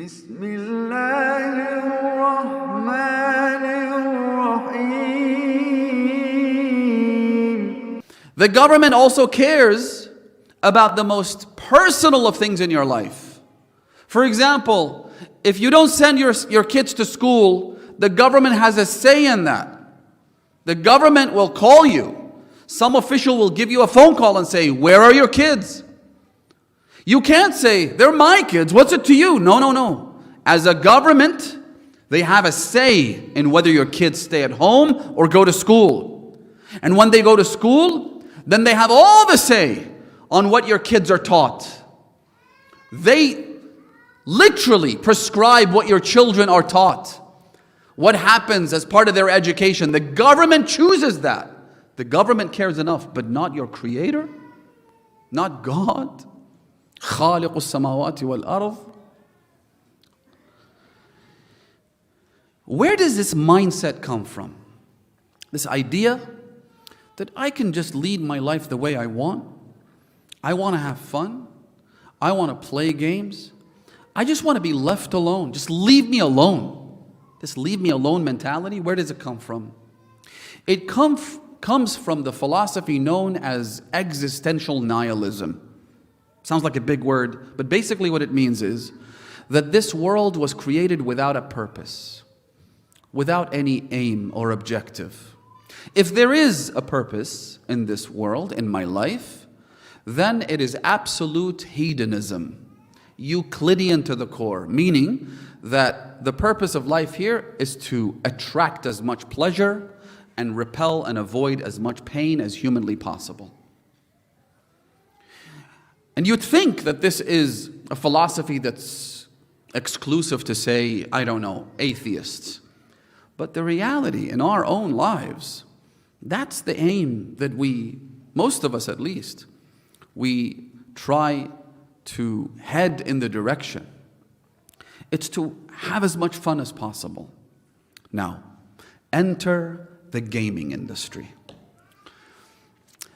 بسم الله الرحمن الرحيم. The government also cares about the most personal of things in your life. For example, if you don't send your kids to school, the government has a say in that. The government will call you. Some official will give you a phone call and say, "Where are your kids?" You can't say, "They're my kids, what's it to you?" No. As a government, they have a say in whether your kids stay at home or go to school. And when they go to school, then they have all the say on what your kids are taught. They literally prescribe what your children are taught. What happens as part of their education. The government chooses that. The government cares enough, but not your creator, not God. خالق السماوات والأرض. Where does this mindset come from? This idea that I can just lead my life the way I want. I want to have fun. I want to play games. I just want to be left alone. Just leave me alone. This leave me alone mentality, where does it come from? It comes from the philosophy known as existential nihilism. Sounds like a big word, but basically what it means is that this world was created without a purpose, without any aim or objective. If there is a purpose in this world, in my life, then it is absolute hedonism, Euclidean to the core, meaning that the purpose of life here is to attract as much pleasure and repel and avoid as much pain as humanly possible. And you'd think that this is a philosophy that's exclusive to, say, I don't know, atheists. But the reality in our own lives, that's the aim that most of us at least, we try to head in the direction. It's to have as much fun as possible. Now, enter the gaming industry.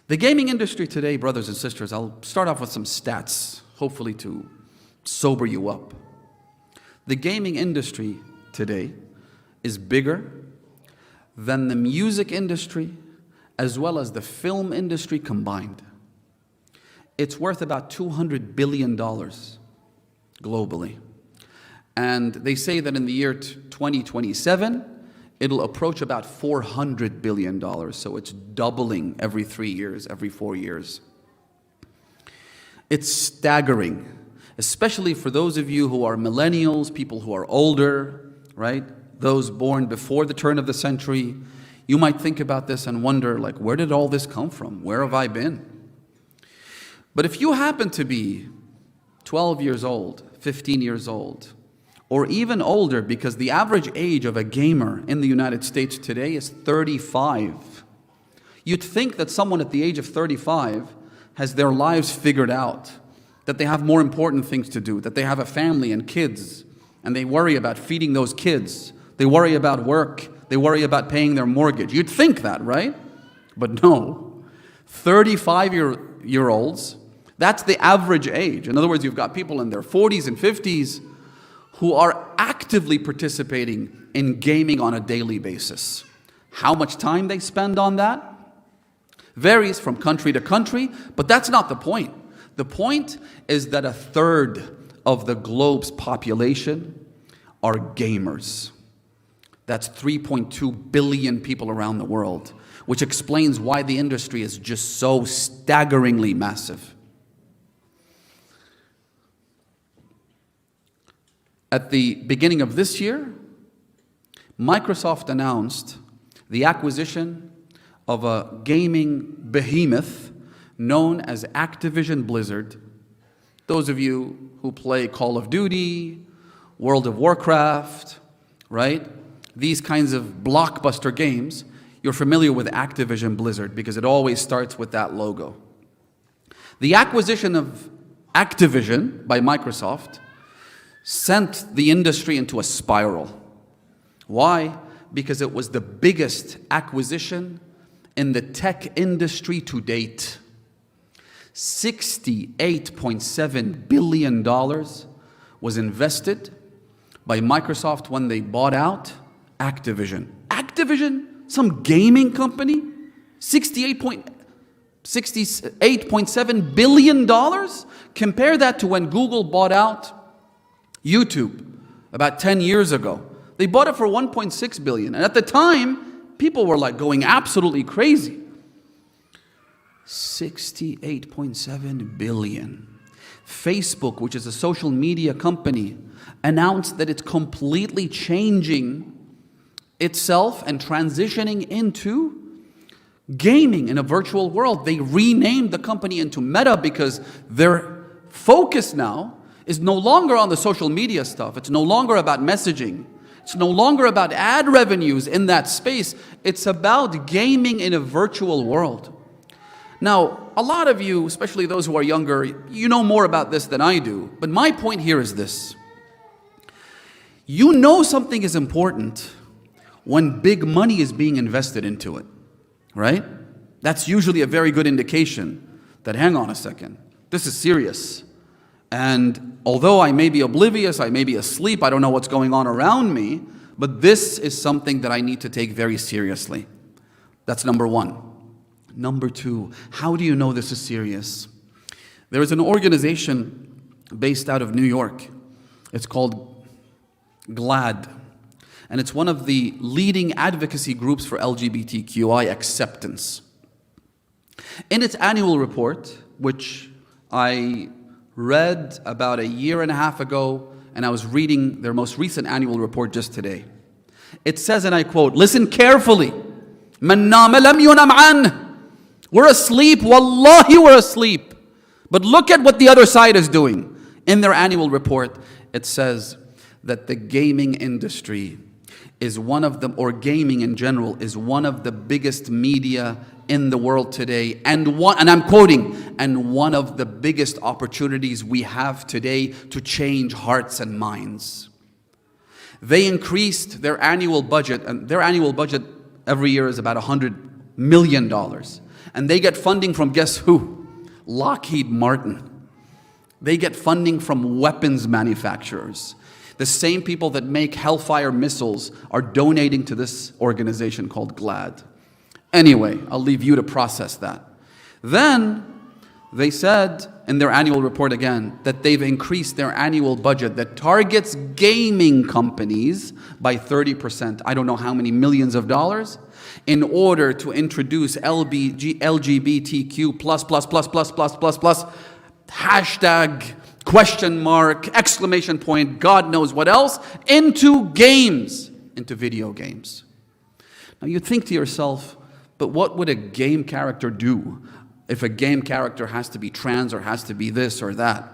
The gaming industry today, brothers and sisters, I'll start off with some stats, hopefully to sober you up. The gaming industry today is bigger than the music industry as well as the film industry combined. It's worth about $200 billion globally. And they say that in the year 2027, it'll approach about $400 billion. So it's doubling every 3 years, every 4 years. It's staggering, especially for those of you who are millennials, people who are older, right? Those born before the turn of the century. You might think about this and wonder, like, where did all this come from? Where have I been? But if you happen to be 12 years old, 15 years old, or even older, because the average age of a gamer in the United States today is 35. You'd think that someone at the age of 35 has their lives figured out, that they have more important things to do, that they have a family and kids, and they worry about feeding those kids. They worry about work. They worry about paying their mortgage. You'd think that, right? But no. 35-year-olds, that's the average age. In other words, you've got people in their 40s and 50s who are actively participating in gaming on a daily basis. How much time they spend on that varies from country to country, but that's not the point. The point is that 1/3 of the globe's population are gamers. That's 3.2 billion people around the world, which explains why the industry is just so staggeringly massive. At the beginning of this year, Microsoft announced the acquisition of a gaming behemoth known as Activision Blizzard. Those of you who play Call of Duty, World of Warcraft, right? These kinds of blockbuster games, you're familiar with Activision Blizzard because it always starts with that logo. The acquisition of Activision by Microsoft sent the industry into a spiral. Why? Because it was the biggest acquisition in the tech industry to date. $68.7 billion was invested by Microsoft when they bought out Activision. Activision, some gaming company, $68.7 billion. Compare that to when Google bought out YouTube about 10 years ago. They bought it for $1.6 billion. And at the time, people were like going absolutely crazy. $68.7 billion. Facebook, which is a social media company, announced that it's completely changing itself and transitioning into gaming in a virtual world. They renamed the company into Meta because their focus now is no longer on the social media stuff. It's no longer about messaging. It's no longer about ad revenues in that space. It's about gaming in a virtual world. Now, a lot of you, especially those who are younger, you know more about this than I do. But my point here is this. You know something is important when big money is being invested into it, right? That's usually a very good indication that, hang on a second, this is serious. And although I may be oblivious, I may be asleep, I don't know what's going on around me, but this is something that I need to take very seriously. That's number one. Number two, how do you know this is serious? There is an organization based out of New York. It's called GLAAD. And it's one of the leading advocacy groups for LGBTQI acceptance. In its annual report, which I read about a year and a half ago, and I was reading their most recent annual report just today, it says, and I quote, listen carefully, مَنْ نَامَ لَمْ يُنَمْ عَنْهُ. We're asleep, wallahi we're asleep. But look at what the other side is doing. In their annual report, it says that the gaming industry is one of the, or gaming in general, is one of the biggest media in the world today. And I'm quoting, and one of the biggest opportunities we have today to change hearts and minds. They increased their annual budget, and their annual budget every year is about $100 million. And they get funding from, guess who? Lockheed Martin. They get funding from weapons manufacturers. The same people that make Hellfire missiles are donating to this organization called GLAAD. Anyway, I'll leave you to process that. Then they said in their annual report again that they've increased their annual budget that targets gaming companies by 30%. I don't know how many millions of dollars, in order to introduce LGBTQ plus hashtag question mark, exclamation point, God knows what else, into games, into video games. Now you think to yourself, but what would a game character do if a game character has to be trans or has to be this or that?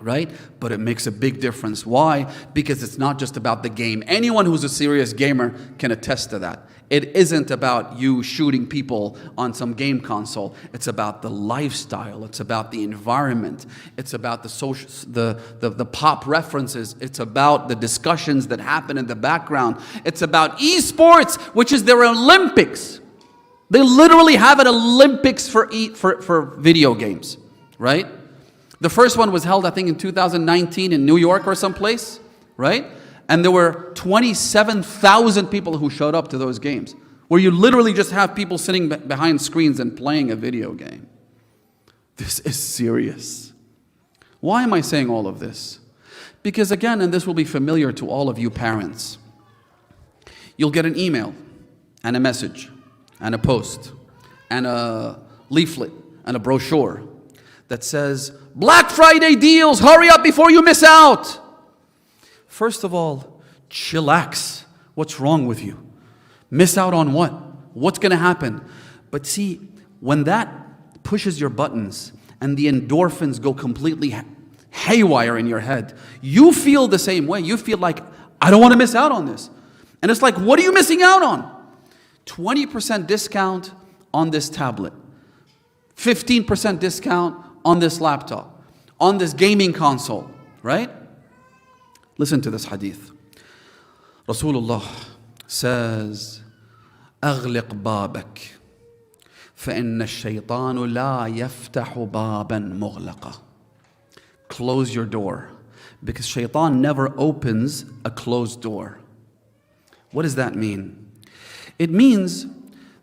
Right? But it makes a big difference. Why? Because it's not just about the game. Anyone who's a serious gamer can attest to that. It isn't about you shooting people on some game console. It's about the lifestyle. It's about the environment. It's about the social, the pop references. It's about the discussions that happen in the background. It's about esports, which is their Olympics. They literally have an Olympics for video games, right? The first one was held, I think, in 2019 in New York or someplace, right? And there were 27,000 people who showed up to those games, where you literally just have people sitting behind screens and playing a video game. This is serious. Why am I saying all of this? Because again, and this will be familiar to all of you parents, you'll get an email and a message and a post and a leaflet and a brochure that says, Black Friday deals, hurry up before you miss out. First of all, chillax. What's wrong with you? Miss out on what? What's going to happen? But see, when that pushes your buttons and the endorphins go completely haywire in your head, you feel the same way. You feel like, I don't want to miss out on this. And it's like, what are you missing out on? 20% discount on this tablet. 15% discount on this laptop. On this gaming console. Right? Listen to this hadith. Rasulullah says, أغلق بابك فإن الشيطان لا يفتح بابا مغلقا. Close your door, Because shaitan never opens a closed door. What does that mean? It means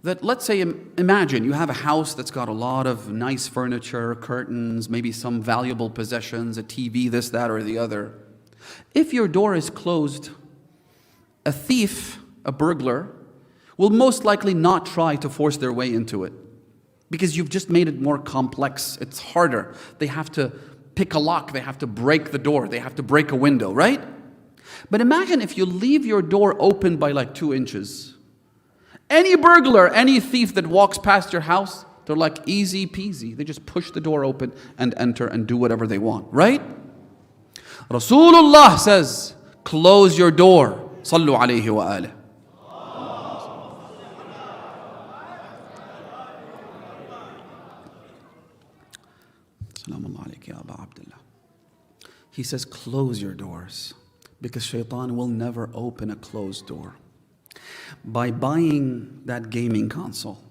that, let's say, imagine you have a house that's got a lot of nice furniture, curtains, maybe some valuable possessions, a TV, this, that, or the other. If your door is closed, a thief, a burglar, will most likely not try to force their way into it, because you've just made it more complex. It's harder. They have to pick a lock, they have to break the door, they have to break a window, right? But imagine if you leave your door open by like 2 inches. Any burglar, any thief that walks past your house, they're like easy peasy. They just push the door open and enter and do whatever they want, right? Rasulullah says, close your door. Sallu alayhi wa alih. He says, close your doors, because shaitan will never open a closed door. By buying that gaming console,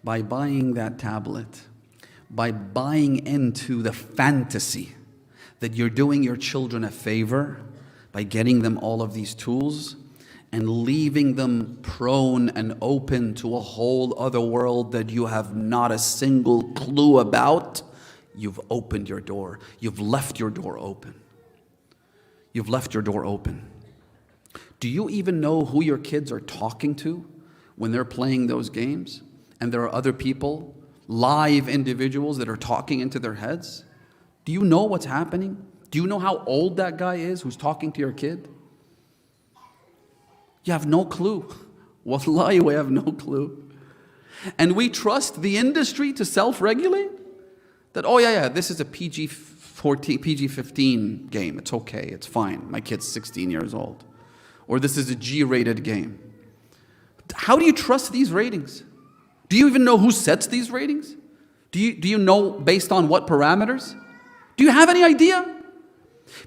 by buying that tablet, by buying into the fantasy that you're doing your children a favor by getting them all of these tools and leaving them prone and open to a whole other world that you have not a single clue about, you've opened your door. You've left your door open. You've left your door open. Do you even know who your kids are talking to when they're playing those games? And there are other people, live individuals that are talking into their heads? Do you know what's happening? Do you know how old that guy is who's talking to your kid? You have no clue. Wallahi, we have no clue. And we trust the industry to self-regulate? That, oh yeah, this is a PG-15 game. It's okay, it's fine. My kid's 16 years old. Or this is a G-rated game. How do you trust these ratings? Do you even know who sets these ratings? Do you know based on what parameters? Do you have any idea?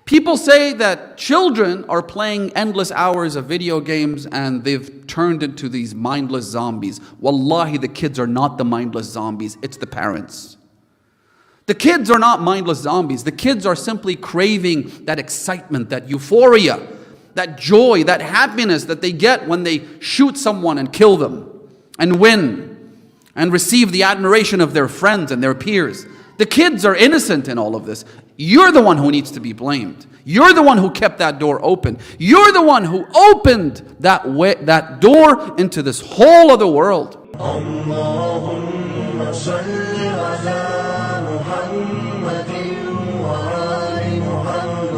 People say that children are playing endless hours of video games and they've turned into these mindless zombies. Wallahi, the kids are not the mindless zombies, it's the parents. The kids are not mindless zombies. The kids are simply craving that excitement, that euphoria, that joy, that happiness that they get when they shoot someone and kill them and win and receive the admiration of their friends and their peers. The kids are innocent in all of this. You're the one who needs to be blamed. You're the one who kept that door open. You're the one who opened that door into this whole other world.